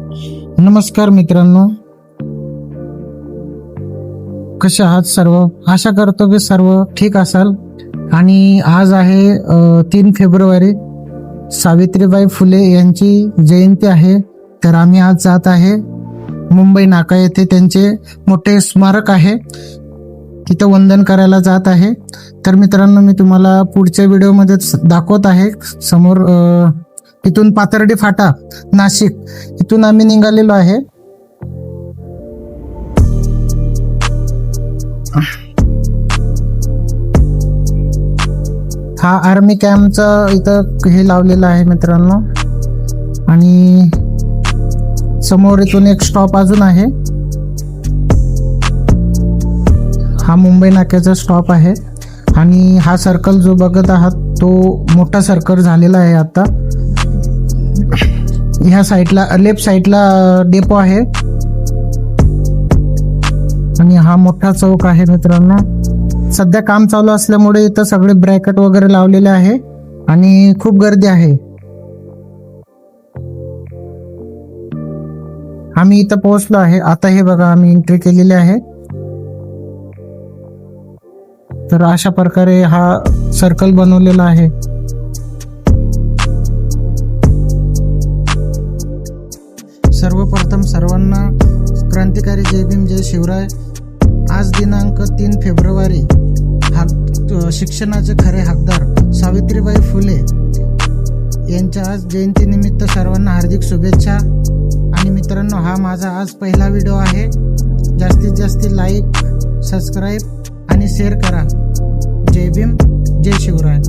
नमस्कार मित्रांनो, कसे आहात सर्व? आशा करतो की सर्व ठीक असाल. आणि आज आहे 3 फेब्रुवारी, सावित्रीबाई फुले यांची जयंती आहे. तर आम्ही आज जात आहे मुंबई नाका येथे त्यांचे मोठे स्मारक आहे, तिथं वंदन करायला जात आहे. तर मित्रांनो, मी तुम्हाला पुढच्या व्हिडिओमध्ये दाखवत आहे. समोर इथून पाथर्डी फाटा, नाशिक इथून आम्ही निघालेलो आहे. हा आर्मी कॅम्पचा इथं हे लावलेलं आहे मित्रांनो. आणि समोर इथून एक स्टॉप अजून आहे. हा मुंबई नाक्याचा स्टॉप आहे. आणि हा सर्कल जो बघत आहात तो मोठा सर्कल झालेला आहे आता. ह्या साईडला लेफ्ट साईडला डेपो आहे आणि हा मोठा चौक आहे मित्रांनो. सध्या काम चालू असल्यामुळे इथं सगळे ब्रॅकेट वगैरे लावलेले आहे आणि खूप गर्दी आहे. आम्ही इथं पोहोचलो आहे. आता हे बघा, आम्ही एंट्री केलेली आहे. तर अशा प्रकारे हा सर्कल बनवलेला आहे. सर्वप्रथम सर्वांना क्रांतिकारी जय भीम, जय शिवराय. आज दिनांक 3 फेब्रुवारी, शिक्षणाचे खरे हकदार सावित्रीबाई फुले यांच्या आज जयंतीनिमित्त सर्वांना हार्दिक शुभेच्छा. आणि मित्रांनो, हा माझा आज पहिला व्हिडिओ आहे. जास्तीत जास्त लाईक, सबस्क्राईब आणि शेअर करा. जय भीम, जय शिवराय.